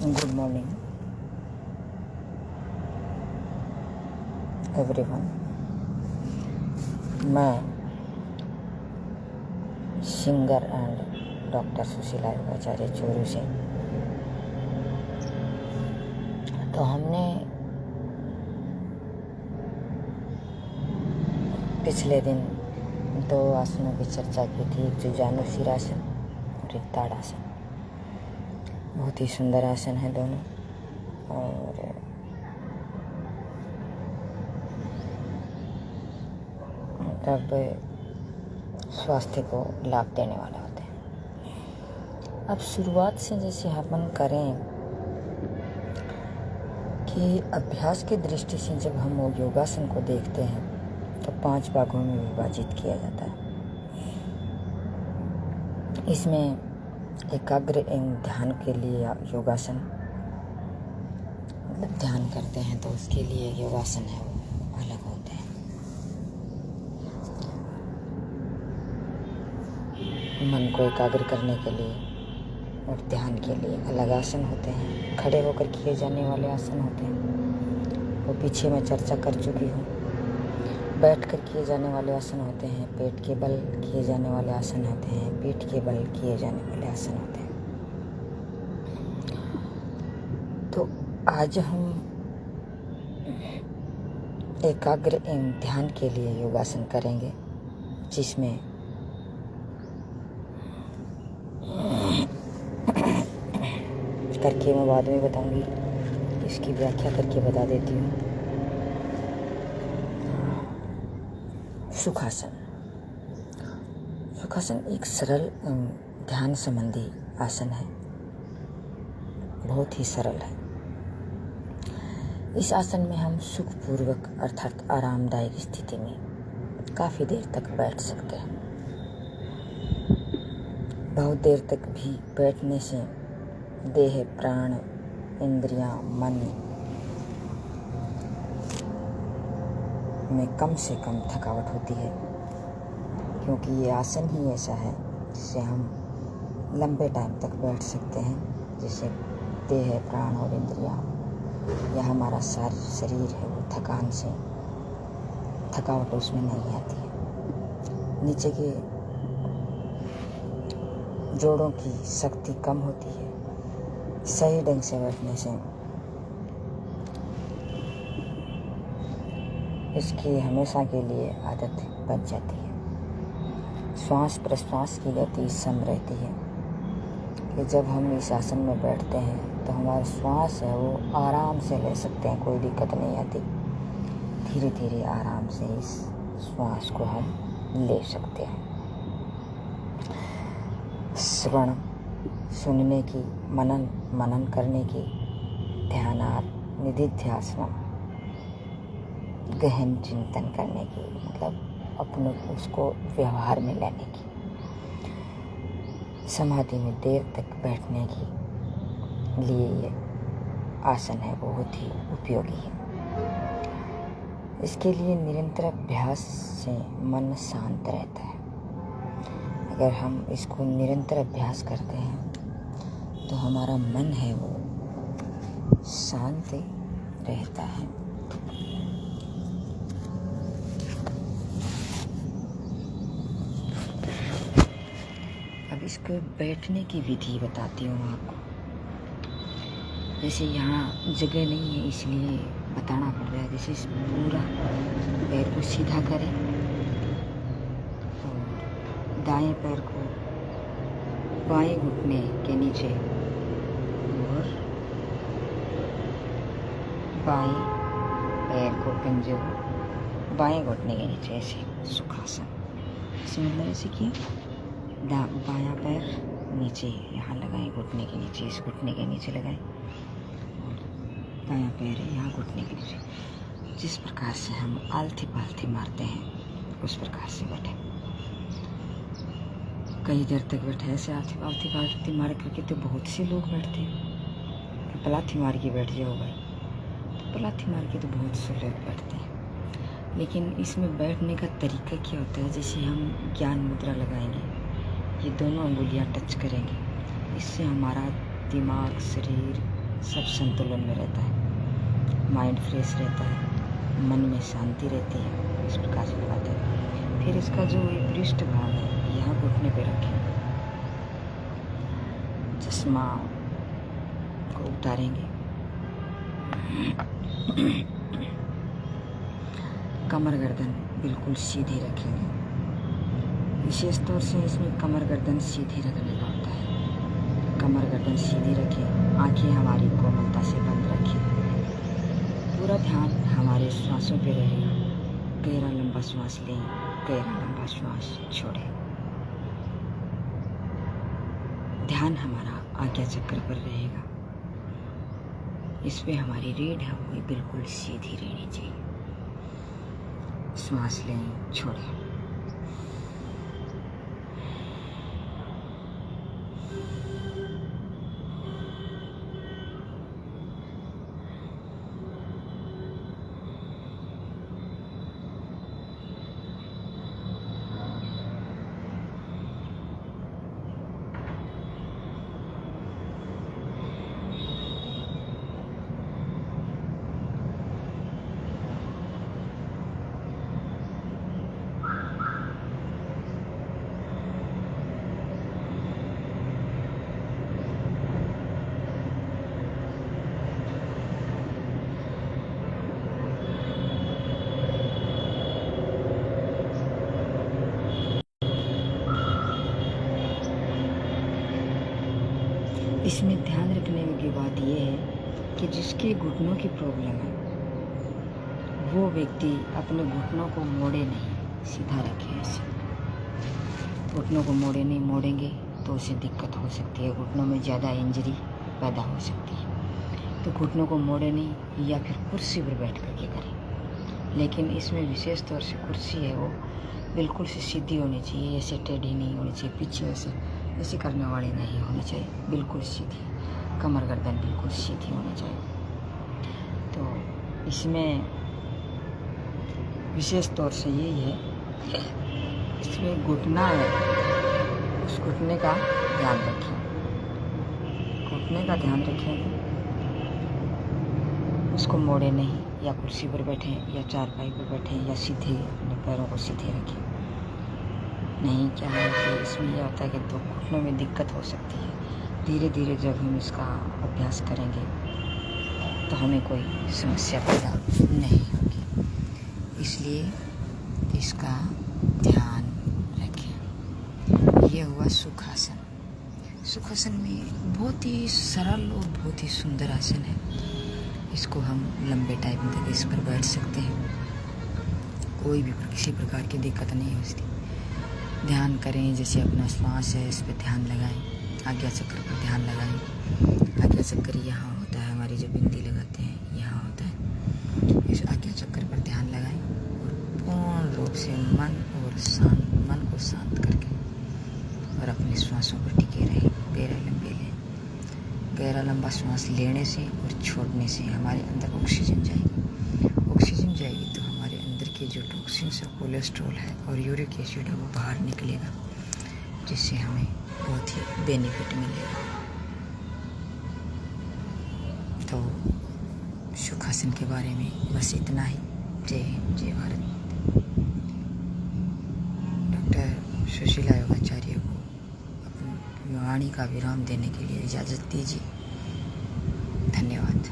Good morning everyone. मैं singer and doctor Sushila योगाचार्य चोरू से। तो हमने पिछले दिन 2 आसनों की चर्चा की थी, एक जुजानुशिरासन और एक ताड़ासन। बहुत ही सुंदर आसन है दोनों, और मतलब स्वास्थ्य को लाभ देने वाले होते हैं। अब शुरुआत से जैसे अपन करें कि अभ्यास की दृष्टि से जब हम योगासन को देखते हैं तो 5 भागों में विभाजित किया जाता है। इसमें एकाग्र एवं ध्यान के लिए योगासन, मतलब ध्यान करते हैं तो उसके लिए योगासन है वो अलग होते हैं। मन को एकाग्र करने के लिए और ध्यान के लिए अलग आसन होते हैं। खड़े होकर किए जाने वाले आसन होते हैं, वो पीछे मैं चर्चा कर चुकी हूँ। बैठ कर किए जाने वाले आसन होते हैं, पेट के बल किए जाने वाले आसन होते हैं, पीठ के बल किए जाने वाले आसन होते हैं। तो आज हम एकाग्र एवं ध्यान के लिए योगासन करेंगे, जिसमें करके मैं बाद में बताऊंगी, इसकी व्याख्या करके बता देती हूँ। सुखासन। सुखासन एक सरल ध्यान संबंधी आसन है, बहुत ही सरल है। इस आसन में हम सुखपूर्वक अर्थात आरामदायक स्थिति में काफ़ी देर तक बैठ सकते हैं। बहुत देर तक भी बैठने से देह, प्राण, इंद्रियां, मन में कम से कम थकावट होती है, क्योंकि ये आसन ही ऐसा है जिससे हम लंबे टाइम तक बैठ सकते हैं, जिससे देह, प्राण और इंद्रियां या हमारा सारा शरीर है वो थकान से थकावट उसमें नहीं आती है। नीचे के जोड़ों की शक्ति कम होती है। सही ढंग से बैठने से इसकी हमेशा के लिए आदत बन जाती है। श्वास प्रश्वास की गति सम रहती है कि जब हम इस आसन में बैठते हैं तो हमारा श्वास है वो आराम से ले सकते हैं, कोई दिक्कत नहीं आती। धीरे धीरे आराम से इस श्वास को हम ले सकते हैं। श्रवण, सुनने की, मनन करने की, ध्यानात् निधिध्यासनम, गहन चिंतन करने की, मतलब अपने उसको व्यवहार में लेने की, समाधि में देर तक बैठने की लिए ये आसन है बहुत ही उपयोगी है। इसके लिए निरंतर अभ्यास से मन शांत रहता है। अगर हम इसको निरंतर अभ्यास करते हैं तो हमारा मन है वो शांत रहता है। अब इसको बैठने की विधि बताती हूँ आपको। जैसे यहाँ जगह नहीं है इसलिए बताना पड़ रहा है। जैसे इस पूरा पैर को सीधा करें और दाएं पैर को बाएं घुटने के नीचे और बाएं पैर को पंजे बाएं घुटने के नीचे, ऐसे सुखासन। इसमें मतलब ऐसे किया, बायां पैर नीचे यहाँ लगाएं, घुटने के नीचे, इस घुटने के नीचे लगाएं, और दायां पैर है यहाँ घुटने के नीचे। जिस प्रकार से हम आलथी पालथी मारते हैं उस प्रकार से बैठे। कई देर तक बैठे ऐसे आलथी पालथी मार करके तो बहुत से लोग बैठते हैं कि पलाथी मार के बैठ जाओ भाई, तो पलाथी मार के तो बहुत से लोग बैठते हैं। लेकिन इसमें बैठने का तरीका क्या होता है? जैसे हम ज्ञान मुद्रा लगाएंगे, ये दोनों अंगुलियां टच करेंगे, इससे हमारा दिमाग, शरीर सब संतुलन में रहता है, माइंड फ्रेश रहता है, मन में शांति रहती है। इस प्रकार से लगाते हैं। फिर इसका जो पृष्ठ भाग है यहाँ घुटने पे रखें, चश्मा को उतारेंगे, कमर गर्दन बिल्कुल सीधी रखेंगे। विशेष तौर से इसमें कमर गर्दन सीधी रखने का होता है। कमर गर्दन सीधी रखें, आंखें हमारी कोमलता से बंद रखें। पूरा ध्यान हमारे श्वासों पे रहेगा। गहरा लंबा श्वास लें, गहरा लंबा श्वास छोड़ें। ध्यान हमारा आज्ञा चक्र पर रहेगा। इसमें हमारी रीढ़ है वो बिल्कुल सीधी रहनी चाहिए। श्वास लें, छोड़ें। इसमें ध्यान रखने की बात यह है कि जिसके घुटनों की प्रॉब्लम है वो व्यक्ति अपने घुटनों को मोड़े नहीं, सीधा रखे। ऐसे घुटनों को मोड़े नहीं, मोड़ेंगे तो उसे दिक्कत हो सकती है, घुटनों में ज़्यादा इंजरी पैदा हो सकती है। तो घुटनों को मोड़े नहीं या फिर कुर्सी पर बैठ करके करें। लेकिन इसमें विशेष तौर से कुर्सी है वो बिल्कुल से सीधी होनी चाहिए, ऐसे टेढ़ी नहीं होनी चाहिए, पीछे ऐसे करने वाली नहीं होनी चाहिए, बिल्कुल सीधी। कमर गर्दन बिल्कुल सीधी होनी चाहिए। तो इसमें विशेष तौर से यही है, इसमें घुटना है, उस घुटने का ध्यान रखें। घुटने का ध्यान रखें, उसको मोड़े नहीं, या कुर्सी पर बैठें या चारपाई पर बैठें या सीधे अपने पैरों को सीधे रखें। नहीं, क्या है कि इसमें यह होता है कि तो घुटनों में दिक्कत हो सकती है। धीरे धीरे जब हम इसका अभ्यास करेंगे तो हमें कोई समस्या पैदा नहीं होगी। इसलिए इसका ध्यान रखें। यह हुआ सुखासन। सुखासन में बहुत ही सरल और बहुत ही सुंदर आसन है। इसको हम लंबे टाइम तक इस पर बैठ सकते हैं, कोई भी किसी प्रकार की दिक्कत नहीं होती। ध्यान करें, जैसे अपना श्वास है इस पर ध्यान लगाएं, आज्ञा चक्र पर ध्यान लगाएं। आज्ञा चक्र यहाँ होता है, हमारी जो बिंदी लगाते हैं यहाँ होता है। इस आज्ञा चक्र पर ध्यान लगाएं और पूर्ण रूप से मन को शांत करके और अपने श्वासों पर टिके रहें। गहरा लंबे लें। गहरा लंबा श्वास लेने से और छोड़ने से हमारे अंदर ऑक्सीजन जाएगी। ऑक्सीजन जाएगी तो हमारे अंदर के जो टॉक्सिन्स है, कोलेस्ट्रॉल है और यूरिक एसिड है वो बाहर निकलेगा, जिससे हमें बहुत ही बेनिफिट मिलेगा। तो सुखासन के बारे में बस इतना ही। जय हिंद, जय भारत। डॉक्टर सुशीला योगाचार्य को अपनी वाणी का विराम देने के लिए इजाज़त दीजिए। धन्यवाद।